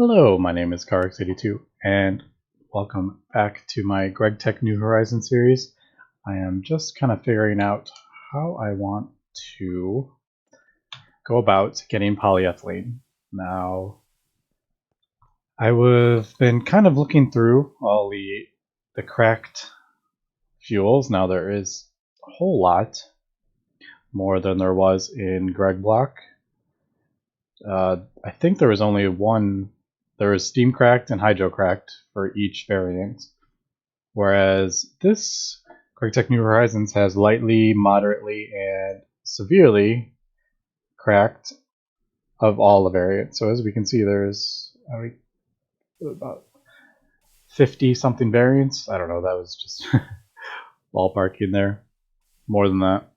Hello, my name is Carx82, and welcome back to my Gregtech New Horizons series. I am just kind of figuring out how I want to go about getting polyethylene. Now, I've been kind of looking through all the cracked fuels. Now there is a whole lot more than there was in Gregblock. I think there was only one. There was steam cracked and hydro cracked for each variant, whereas this Gregtech New Horizons has lightly, moderately, and severely cracked of all the variants. So as we can see, there's about 50 something variants. I don't know, that was just ballparking there. More than that.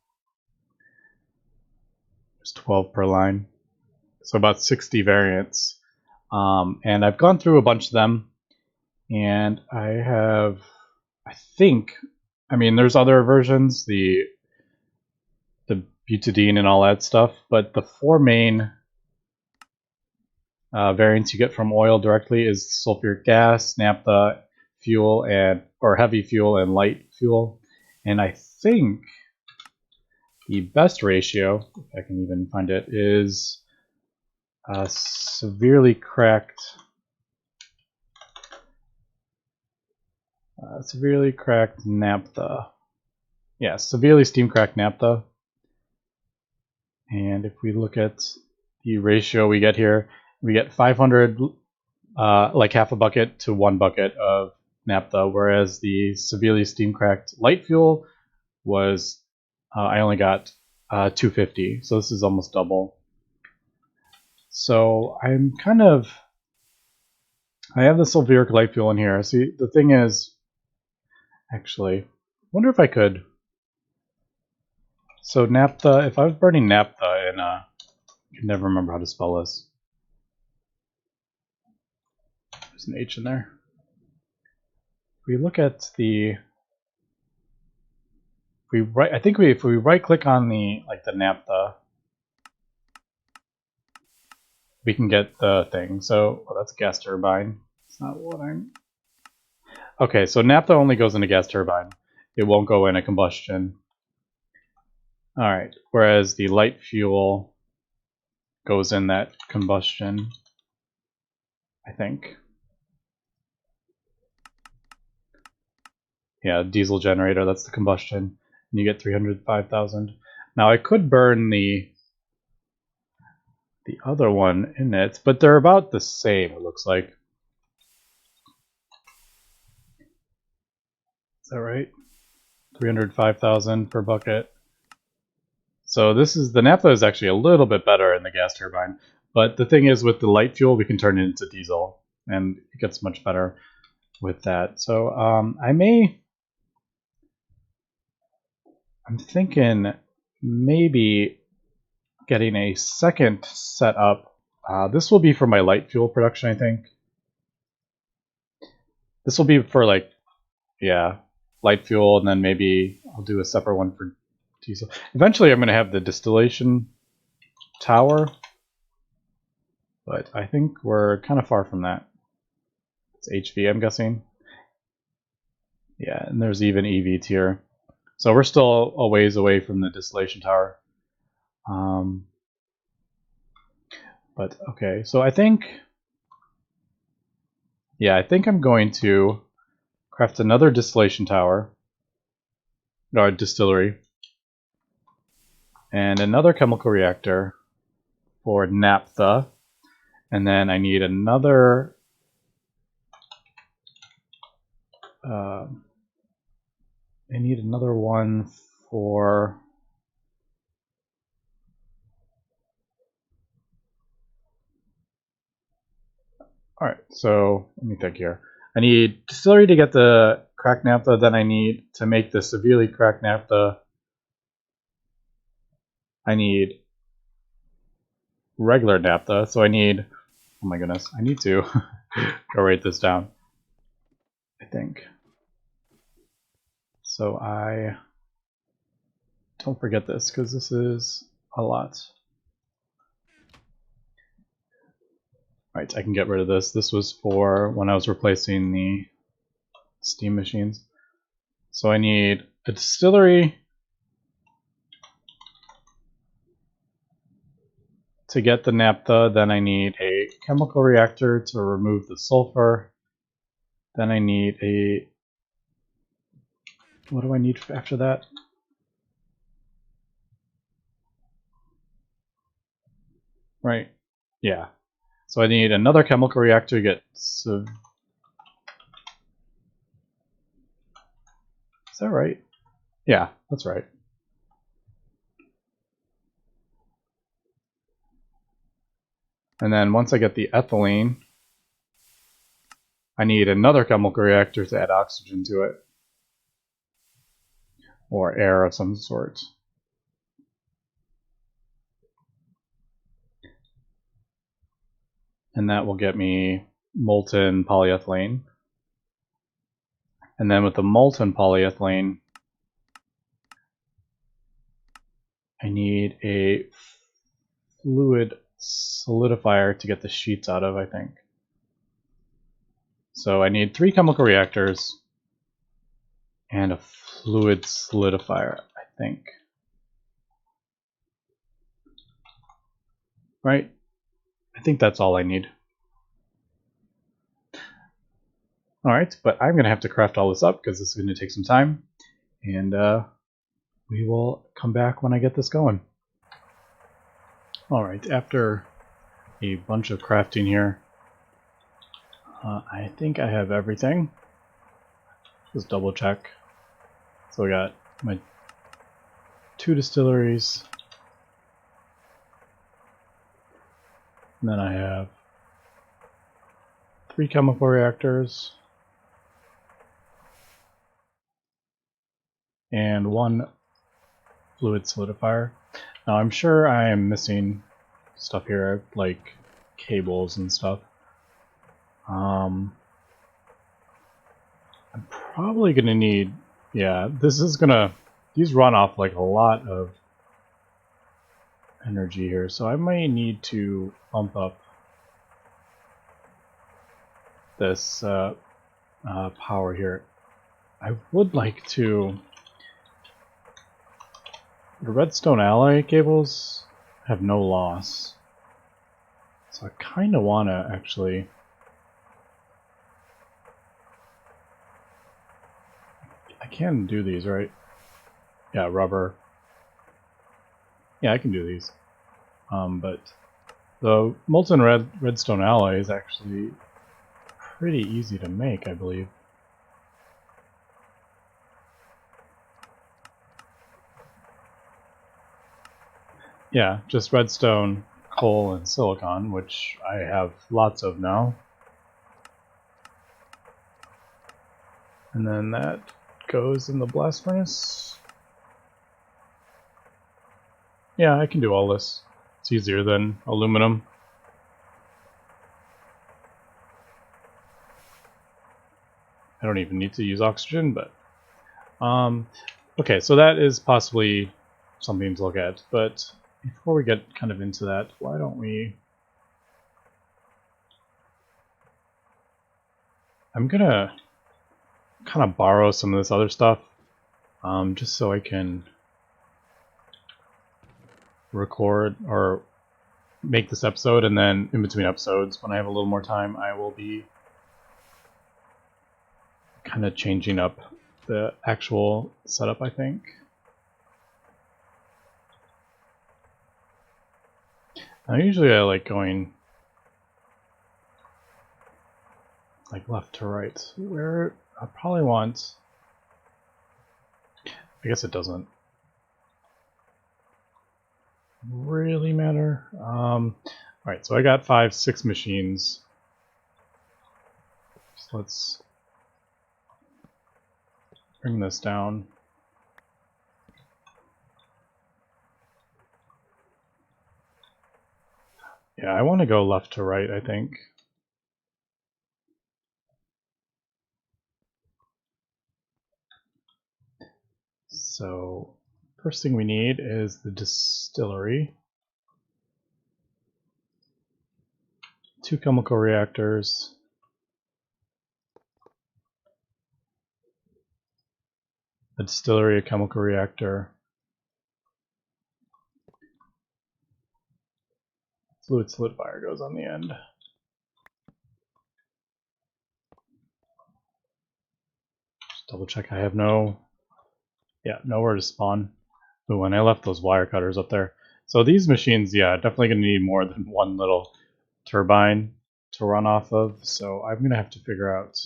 There's 12 per line. So about 60 variants. And I've gone through a bunch of them, and I mean, there's other versions, the butadiene and all that stuff, but the four main variants you get from oil directly is sulfuric gas, naphtha, fuel, or heavy fuel and light fuel. And I think the best ratio, if I can even find it, is severely cracked naphtha. Yeah, severely steam cracked naphtha. And if we look at the ratio we get here, we get 500, like half a bucket to 1 bucket of naphtha, whereas the severely steam cracked light fuel was, I only got 250, so this is almost double. So I have the sulfuric light fuel in here. See, the thing is, actually, I wonder if I could. So naphtha, if I was burning naphtha in I can never remember how to spell this. There's an H in there. If we look at if we right click on the naphtha, we can get the thing. So that's a gas turbine. It's not what I'm. Okay, so naphtha only goes in a gas turbine. It won't go in a combustion. All right, whereas the light fuel goes in that combustion, I think. Yeah, diesel generator, that's the combustion. And you get 305,000. Now I could burn the other one in it, but they're about the same, it looks like. Is that right? 305,000 per bucket. So the naphtha is actually a little bit better in the gas turbine, but the thing is, with the light fuel, we can turn it into diesel, and it gets much better with that. So I'm thinking maybe getting a second setup. This will be for my light fuel production, I think. This will be for light fuel, and then maybe I'll do a separate one for diesel. Eventually I'm going to have the distillation tower, but I think we're kind of far from that. It's HV, I'm guessing. Yeah, and there's even EV tier. So we're still a ways away from the distillation tower. But okay, so I think I'm going to craft another distillation tower, or distillery, and another chemical reactor for naphtha, and then I need another one for alright, so let me think here. I need distillery to get the cracked naphtha, then I need to make the severely cracked naphtha. I need regular naphtha, so I need, oh my goodness, I need to go write this down, I think. So I don't forget this, because this is a lot. Right, I can get rid of this. This was for when I was replacing the steam machines. So I need a distillery to get the naphtha, then I need a chemical reactor to remove the sulfur, then I need a... what do I need after that? Right, yeah. So I need another chemical reactor to get... so, is that right? Yeah, that's right. And then once I get the ethylene, I need another chemical reactor to add oxygen to it. Or air of some sort. And that will get me molten polyethylene. And then with the molten polyethylene, I need a fluid solidifier to get the sheets out of, I think. So I need 3 chemical reactors and a fluid solidifier, I think. Right? I think that's all I need. Alright, but I'm going to have to craft all this up because this is going to take some time. And we will come back when I get this going. Alright, after a bunch of crafting here, I think I have everything. Just double check. So we got my 2 distilleries. And then I have 3 chemical reactors. And 1 fluid solidifier. Now I'm sure I am missing stuff here, like cables and stuff. I'm probably gonna need, yeah, these run off like a lot of energy here, so I might need to bump up this power here. I would like to... the redstone alloy cables have no loss, so I kind of want to actually... I can do these, right? Yeah, rubber. Yeah, I can do these. But the molten redstone alloy is actually pretty easy to make, I believe. Yeah, just redstone, coal, and silicon, which I have lots of now. And then that goes in the blast furnace. Yeah, I can do all this. It's easier than aluminum. I don't even need to use oxygen, but... okay, so that is possibly something to look at, but before we get kind of into that, why don't we... I'm gonna kind of borrow some of this other stuff, just so I can record or make this episode, and then in between episodes, when I have a little more time, I will be kind of changing up the actual setup, I think. Now, usually I like going like left to right. Where I probably want... I guess it doesn't really matter. Alright, so I got 5, 6 machines. So let's bring this down. Yeah, I want to go left to right, I think. So, first thing we need is the distillery 2 chemical reactors. A distillery, a chemical reactor. Fluid solidifier goes on the end. Just double check I have nowhere to spawn. Ooh, and I left those wire cutters up there. So these machines, yeah, definitely going to need more than one little turbine to run off of. So I'm going to have to figure out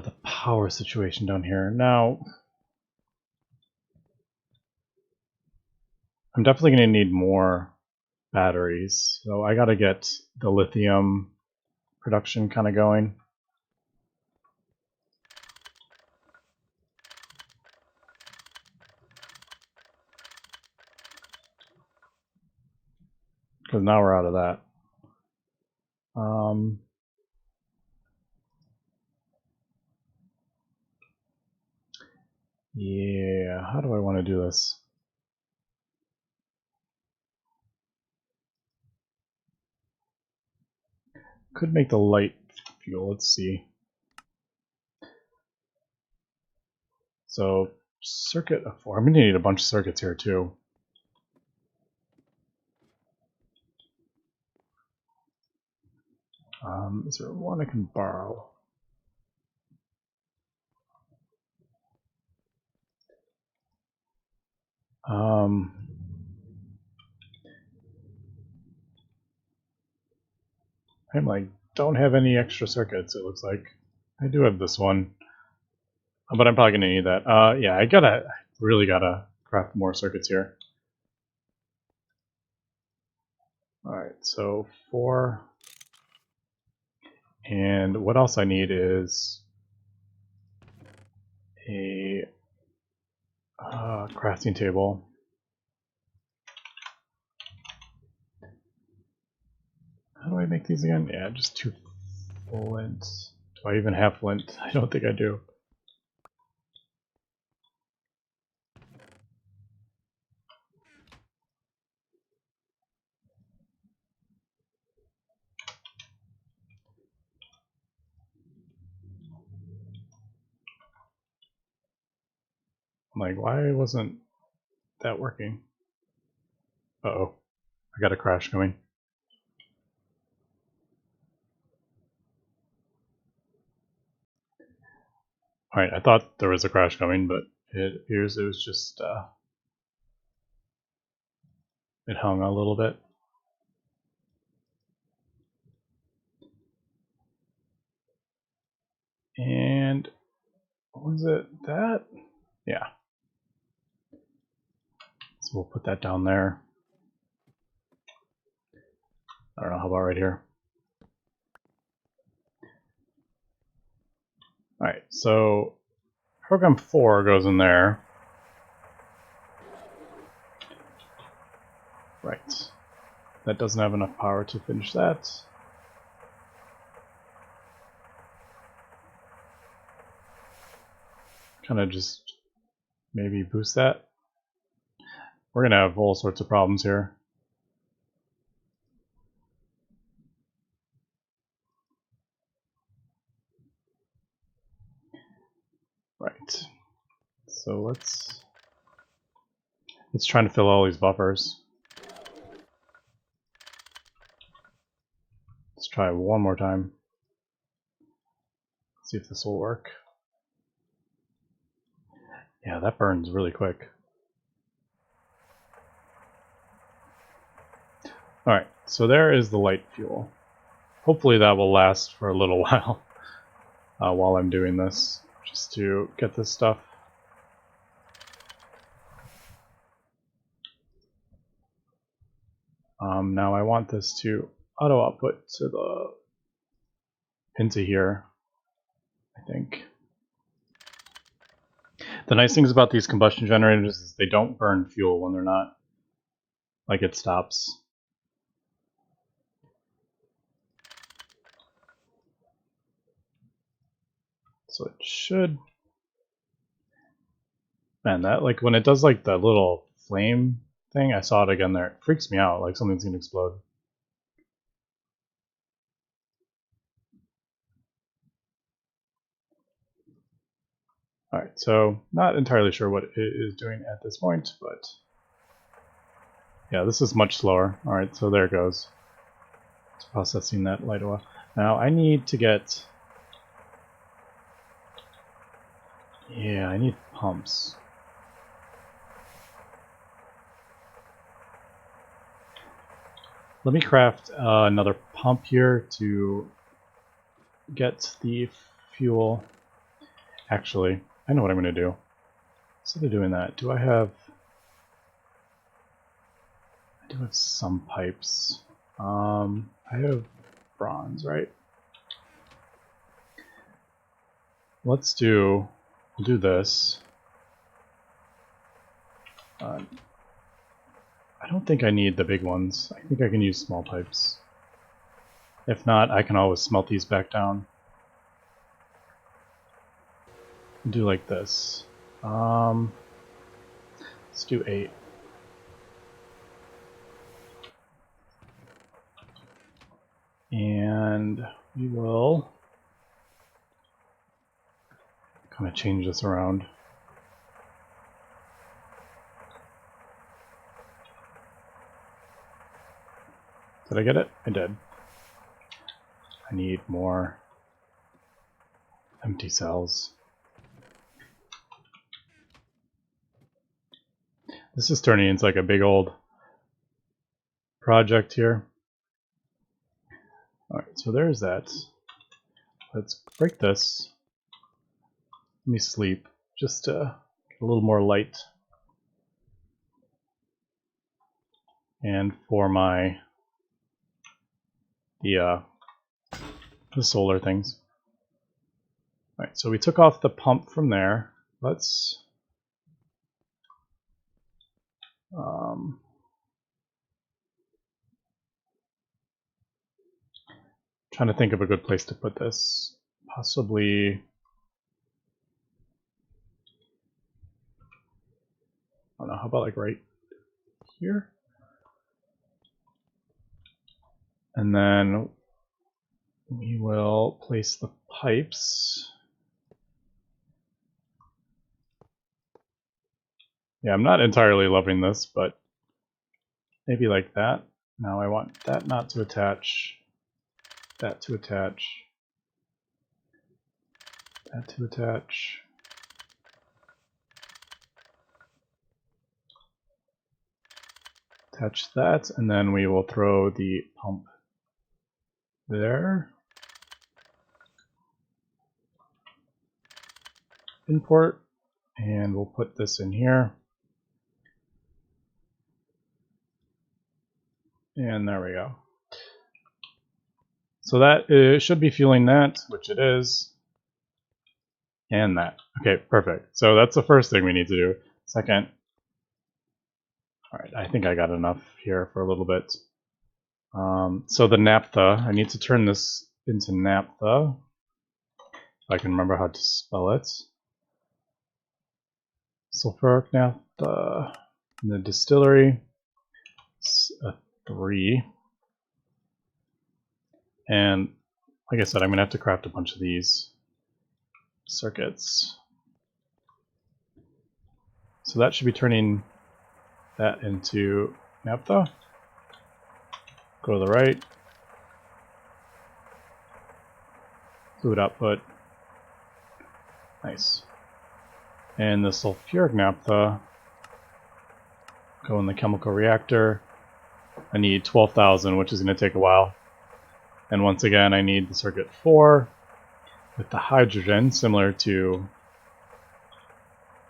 the power situation down here. Now, I'm definitely going to need more batteries. So I got to get the lithium production kind of going. Because now we're out of that. Yeah, how do I want to do this? Could make the light fuel, let's see. So, circuit of 4. I'm going to need a bunch of circuits here too. Is there one I can borrow? I'm like, don't have any extra circuits, it looks like. I do have this one. But I'm probably gonna need that. Yeah, I really gotta craft more circuits here. Alright, so 4. And what else I need is a crafting table. How do I make these again? Yeah, just 2 flint. Do I even have flint? I don't think I do. I'm like, why wasn't that working? Uh-oh. I got a crash going. Alright, I thought there was a crash coming, but it appears it was just, it hung a little bit. And, was it that? Yeah. So we'll put that down there. I don't know, how about right here? Alright, so program 4 goes in there. Right. That doesn't have enough power to finish that. Kind of just maybe boost that. We're going to have all sorts of problems here. Right. So let's try to fill all these buffers. Let's try one more time. See if this will work. Yeah, that burns really quick. Alright, so there is the light fuel. Hopefully that will last for a little while I'm doing this, just to get this stuff. Now I want this to auto output to the into here, I think. The nice things about these combustion generators is they don't burn fuel when they're not, like it stops. So it should, man, that like when it does like the little flame thing. I saw it again there. It freaks me out, like something's gonna explode. Alright, so not entirely sure what it is doing at this point, but yeah, this is much slower. Alright, so there it goes. It's processing that light oil. Now I need to get... yeah, I need pumps. Let me craft another pump here to get the fuel. Actually, I know what I'm going to do. Instead of doing that, I do have some pipes. I have bronze, right? We'll do this. I don't think I need the big ones. I think I can use small pipes. If not, I can always smelt these back down. Do like this. Let's do 8. And we will kind of change this around. Did I get it? I did. I need more empty cells. This is turning into like a big old project here. Alright, so there's that. Let's break this. Let me sleep just to get a little more light. And for the solar things. Alright, so we took off the pump from there. Let's trying to think of a good place to put this. Possibly, I don't know, how about like right here? And then we will place the pipes. Yeah, I'm not entirely loving this, but maybe like that. Now I want that not to attach, that to attach, that to attach. Attach that, and then we will throw the pump there. Import, and we'll put this in here. And there we go. So that should be fueling that, which it is. And that. Okay, perfect. So that's the first thing we need to do. Second, alright, I think I got enough here for a little bit. So the naphtha, I need to turn this into naphtha. If I can remember how to spell it. Sulfuric naphtha in the distillery. It's a 3. And like I said, I'm going to have to craft a bunch of these circuits. So that should be turning that into naphtha. Go to the right. Fluid output. Nice. And the sulfuric naphtha, go in the chemical reactor. I need 12,000, which is going to take a while. And once again, I need the circuit 4 with the hydrogen, similar to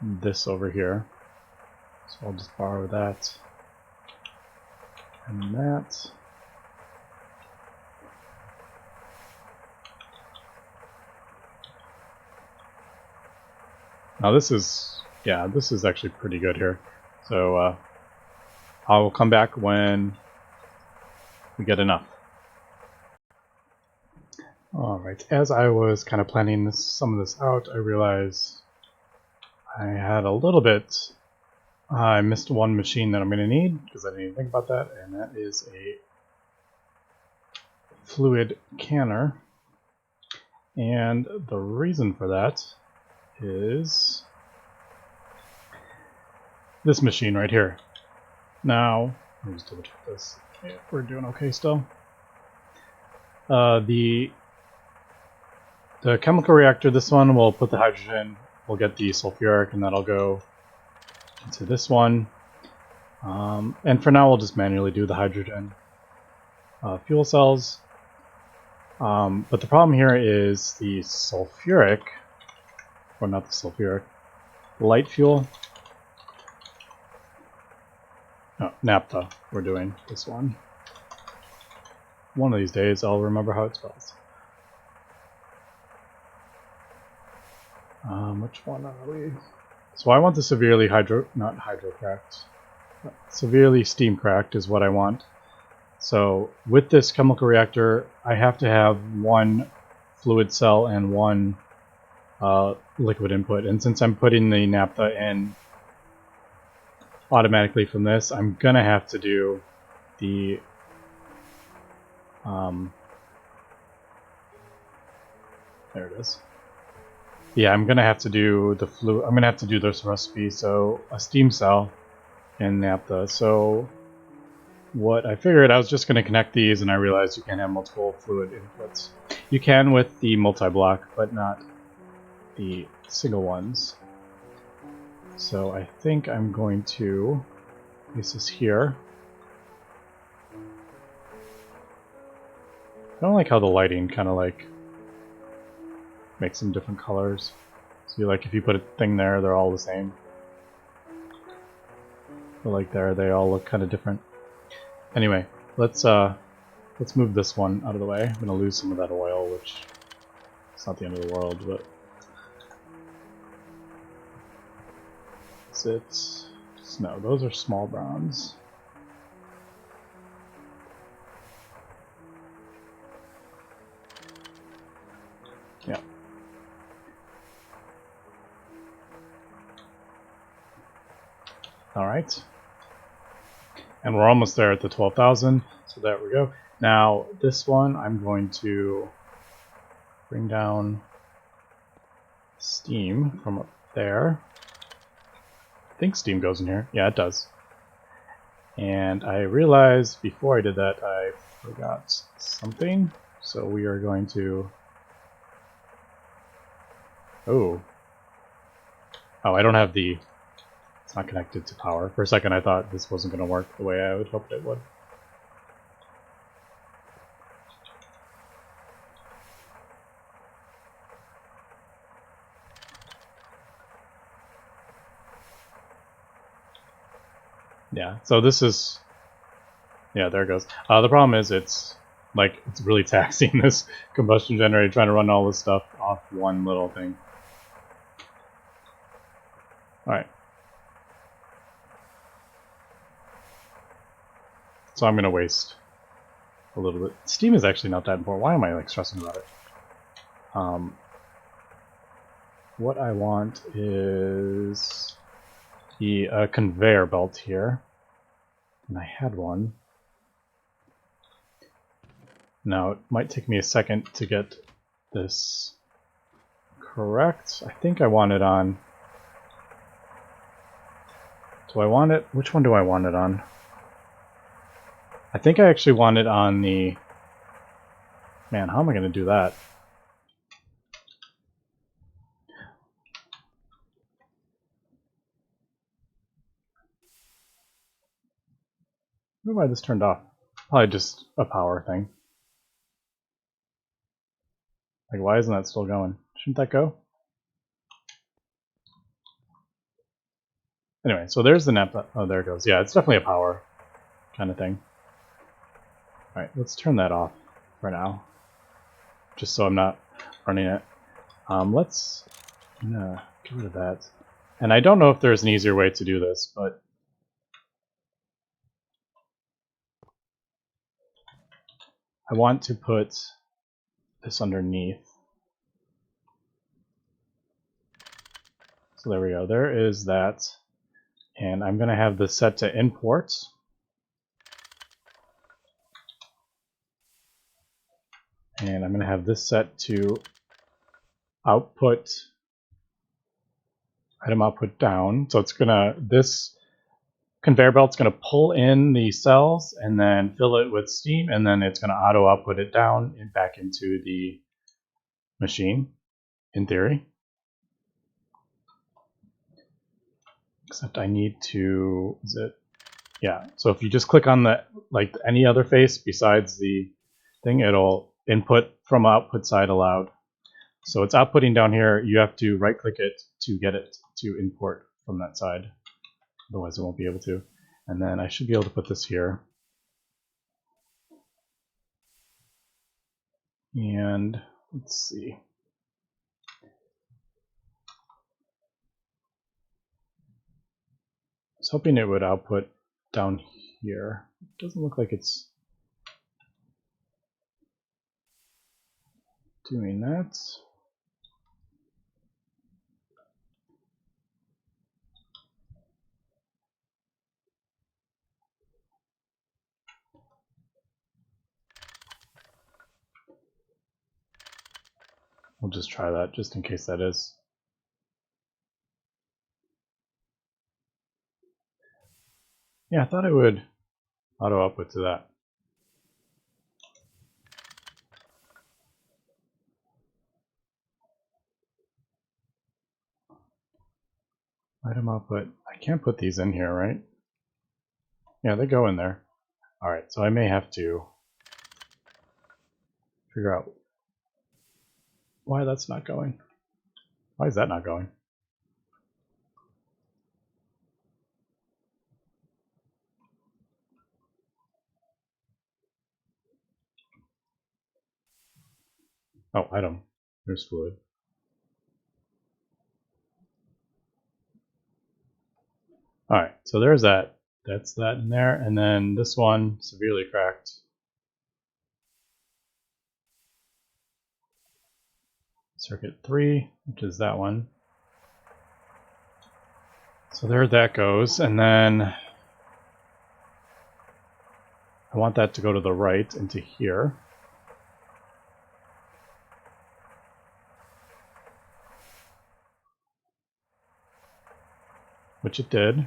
this over here. So I'll just borrow that and that. Now this is, yeah, this is actually pretty good here. So I will come back when we get enough. Alright, as I was kind of planning some of this out, I realized I had a little bit I missed one machine that I'm going to need because I didn't even think about that, and that is a fluid canner. And the reason for that is this machine right here. Now, let me just double check this. Yeah, we're doing okay still. The chemical reactor, this one, will put the hydrogen, we'll get the sulfuric, and that'll go into this one. And for now, we'll just manually do the hydrogen fuel cells. But the problem here is the sulfuric, or not the sulfuric, light fuel. No, naphtha, we're doing this one. One of these days, I'll remember how it spells. Which one are we? So I want the severely severely steam cracked is what I want. So with this chemical reactor, I have to have one fluid cell and one liquid input. And since I'm putting the naphtha in automatically from this, I'm gonna have to do the there it is. Yeah, I'm gonna have to do the fluid. I'm gonna have to do this recipe. So a steam cell and naphtha. So what I figured, I was just gonna connect these, and I realized you can't have multiple fluid inputs. You can with the multi-block, but not the single ones. So I think I'm going to place this here. I don't like how the lighting kind of like makes them different colors. So like if you put a thing there, they're all the same. But like there, they all look kind of different. Anyway, let's move this one out of the way. I'm gonna lose some of that oil, which it's not the end of the world, but it's no, those are small browns. Yeah. All right. And we're almost there at the 12,000, so there we go. Now this one, I'm going to bring down steam from up there. I think steam goes in here. Yeah, it does. And I realized before I did that, I forgot something. So we are going to... Oh, I don't have the... It's not connected to power. For a second I thought this wasn't going to work the way I would hope it would. Yeah, so this is... Yeah, there it goes. The problem is it's really taxing this combustion generator trying to run all this stuff off one little thing. Alright. So I'm going to waste a little bit. Steam is actually not that important. Why am I like stressing about it? What I want is the conveyor belt here. And I had one. Now it might take me a second to get this correct. I think I want it on... Do I want it? Which one do I want it on? I think I actually want it on the... Man, how am I going to do that? I don't know why this turned off. Probably just a power thing. Like, why isn't that still going? Shouldn't that go? Anyway, so there's the naphtha. Oh, there it goes. Yeah, it's definitely a power kind of thing. Alright, let's turn that off for now. Just so I'm not running it. Let's get rid of that. And I don't know if there's an easier way to do this, but I want to put this underneath. So there we go. There is that. And I'm going to have this set to import. And I'm going to have this set to output, item output down. So it's going to, this conveyor belt's going to pull in the cells and then fill it with steam, and then it's going to auto output it down and back into the machine, in theory. Except I need to, is it, yeah, so if you just click on the, like any other face besides the thing, it'll input from output side allowed. So it's outputting down here. You have to right click it to get it to import from that side. Otherwise it won't be able to. And then I should be able to put this here. And let's see. I was hoping it would output down here. It doesn't look like it's doing that. We'll just try that just in case that is. Yeah, I thought it would auto output to that. Item output. I can't put these in here, right? Yeah, they go in there. Alright, so I may have to figure out why that's not going. Why is that not going? Oh, item. There's fluid. Alright, so there's that. That's that in there. And then this one, severely cracked. Circuit 3, which is that one. So there that goes. And then I want that to go to the right into here. Which it did.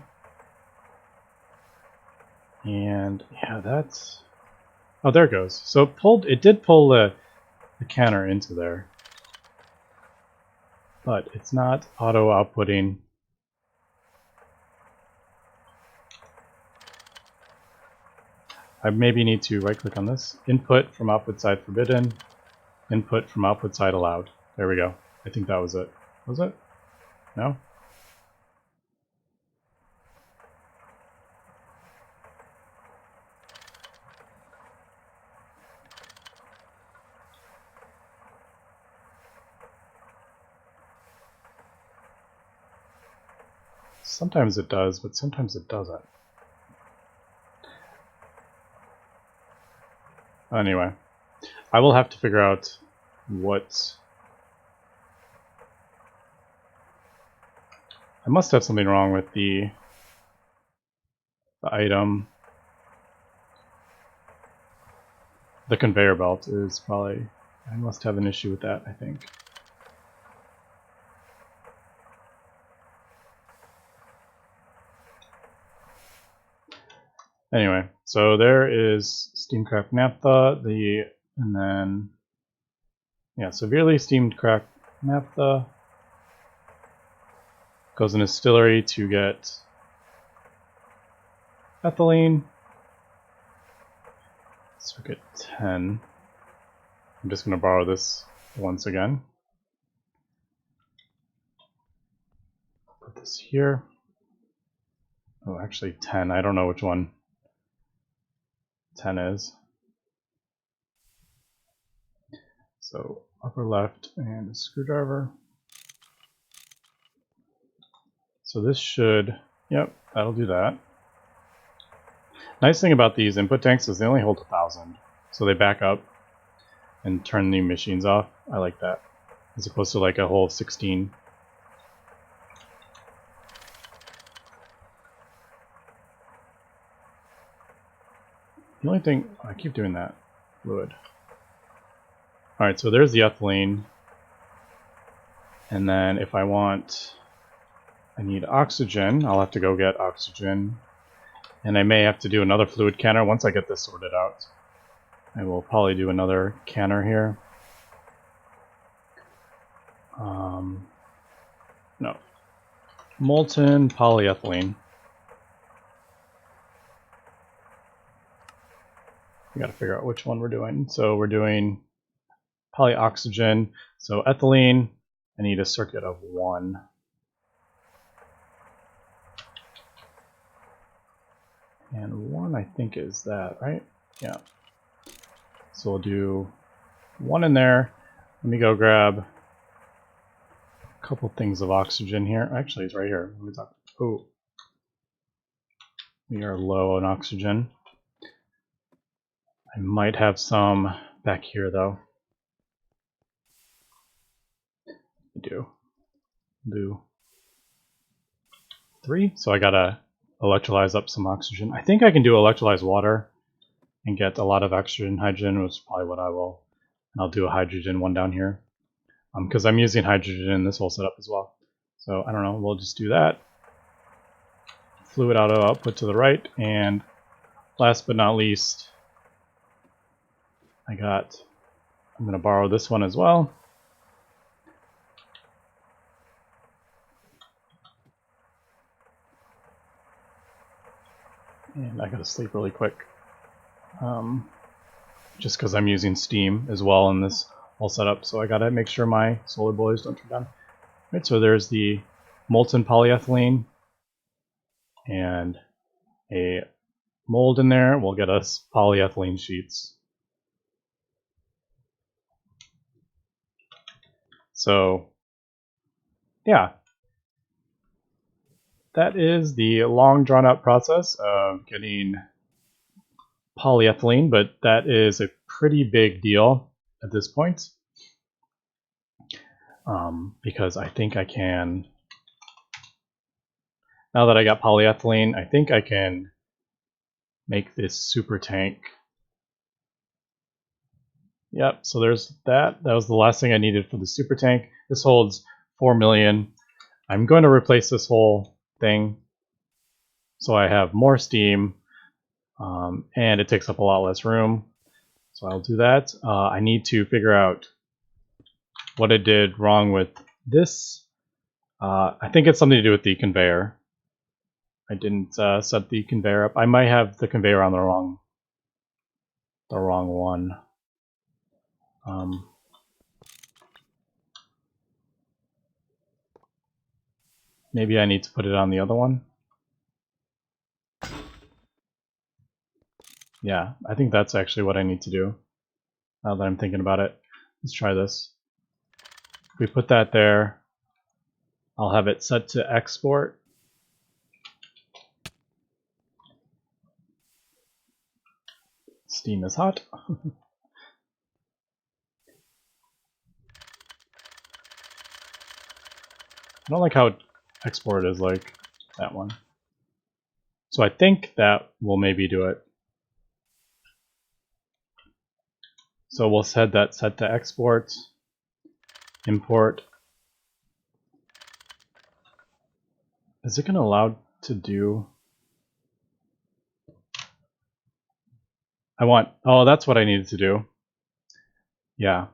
And yeah, that's, oh, there it goes. So it did pull the canner into there, but it's not auto outputting. I maybe need to right click on this. Input from output side forbidden. Input from output side allowed. There we go. I think that was it. Was it? No? Sometimes it does, but sometimes it doesn't. Anyway, I will have to figure out what... I must have something wrong with the item. The conveyor belt is probably... I must have an issue with that, I think. Anyway, so there is steam cracked naphtha, and then, yeah, severely steamed cracked naphtha goes in a distillery to get ethylene. Circuit 10. I'm just going to borrow this once again. Put this here. Oh, actually 10. I don't know which one 10 is. So upper left and a screwdriver. So this should, yep, that'll do that. Nice thing about these input tanks is they only hold 1,000. So they back up and turn the machines off. I like that. As opposed to like a whole 16. The only thing, I keep doing that, fluid. Alright, so there's the ethylene. And then if I want, I need oxygen, I'll have to go get oxygen. And I may have to do another fluid canner once I get this sorted out. I will probably do another canner here. No. Molten polyethylene. We gotta figure out which one we're doing. So we're doing polyoxygen. So ethylene, I need a circuit of 1. And 1 I think is that, right? Yeah. So we'll do 1 in there. Let me go grab a couple things of oxygen here. Actually, it's right here. Let me talk. Oh, we are low on oxygen. I might have some back here though. I do 3. So I gotta electrolyze up some oxygen. I think I can do electrolyze water and get a lot of oxygen, hydrogen, which is probably what I will. And I'll do a hydrogen one down here because I'm using hydrogen in this whole setup as well. So I don't know, we'll just do that. Fluid auto output to the right, and last but not least, I'm going to borrow this one as well. And I gotta sleep really quick. Just because I'm using steam as well in this whole setup, so I gotta make sure my solar boilers don't turn down. Right, so there's the molten polyethylene and a mold in there. We'll get us polyethylene sheets. So yeah, that is the long drawn out process of getting polyethylene, but that is a pretty big deal at this point because I think I can, now that I got polyethylene, I think I can make this super tank. Yep, so there's that. That was the last thing I needed for the super tank. This holds 4 million. I'm going to replace this whole thing so I have more steam and it takes up a lot less room. So I'll do that. I need to figure out what I did wrong with this. I think it's something to do with the conveyor. I didn't set the conveyor up. I might have the conveyor on the wrong one. Maybe I need to put it on the other one. Yeah, I think that's actually what I need to do. Now that I'm thinking about it, let's try this. If we put that there, I'll have it set to export. Steam is hot. I don't like how export is like that one. So I think that will maybe do it. So we'll set that set to export, import. Is it going to allow to do? Oh, that's what I needed to do. Yeah,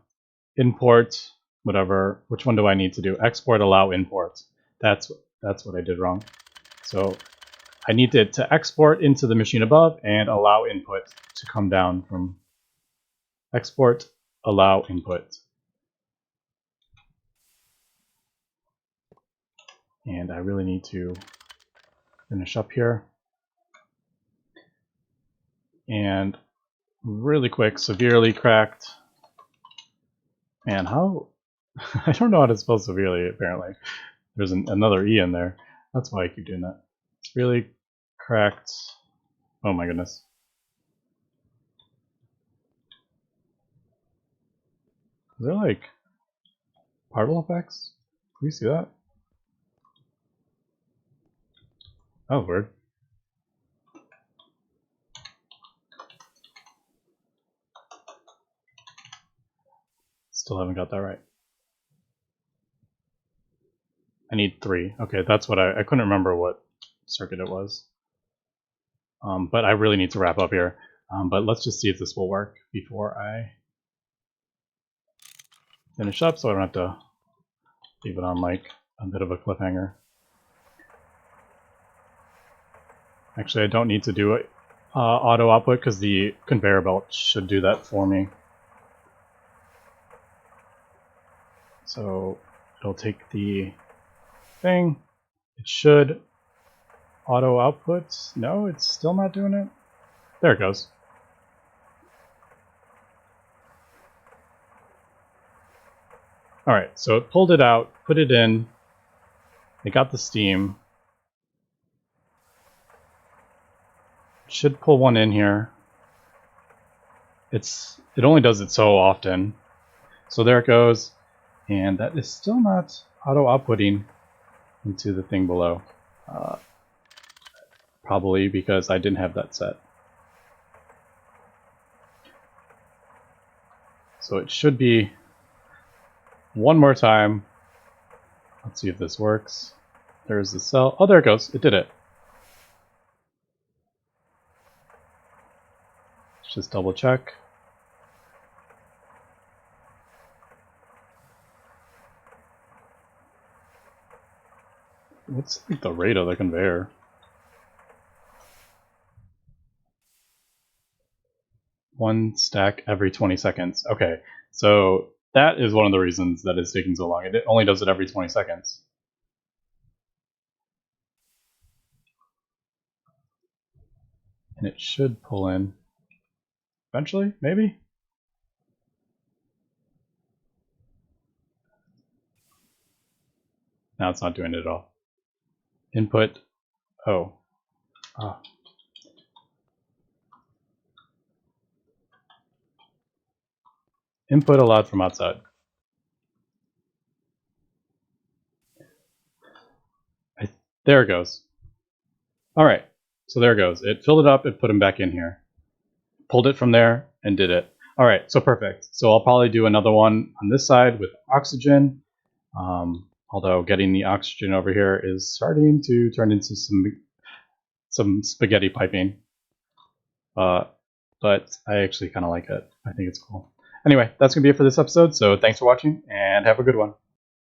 import, whatever. Which one do I need to do? Export, allow, import. That's what I did wrong. So I need it to export into the machine above and allow input to come down from export, allow input. And I really need to finish up here. And really quick, severely cracked. Man, how? I don't know how to spell severely, apparently. There's another E in there. That's why I keep doing that. It's really cracked. Oh my goodness. Is there like particle effects? Can you see that? That was weird. Still haven't got that right. I need 3. Okay, that's what I couldn't remember what circuit it was. But I really need to wrap up here. But let's just see if this will work before I finish up, so I don't have to leave it on like a bit of a cliffhanger. Actually, I don't need to do it auto output because the conveyor belt should do that for me. So it'll take the thing. It should auto output. No, it's still not doing it. There it goes. Alright, so it pulled it out, put it in, it got the steam. It should pull one in here. It only does it so often. So there it goes, and that is still not auto-outputting into the thing below. Probably because I didn't have that set. So it should be one more time. Let's see if this works. There's the cell. Oh, there it goes. It did it. Let's just double check. What's like the rate of the conveyor? One stack every 20 seconds. Okay, so that is one of the reasons that it's taking so long. It only does it every 20 seconds. And it should pull in eventually, maybe? Now it's not doing it at all. Input. Oh. Ah. Input allowed from outside. There it goes. Alright, so there it goes. It filled it up, it put them back in here. Pulled it from there and did it. Alright, so perfect. So I'll probably do another one on this side with oxygen. Although getting the oxygen over here is starting to turn into some spaghetti piping. But I actually kind of like it. I think it's cool. Anyway, that's going to be it for this episode, so thanks for watching, and have a good one.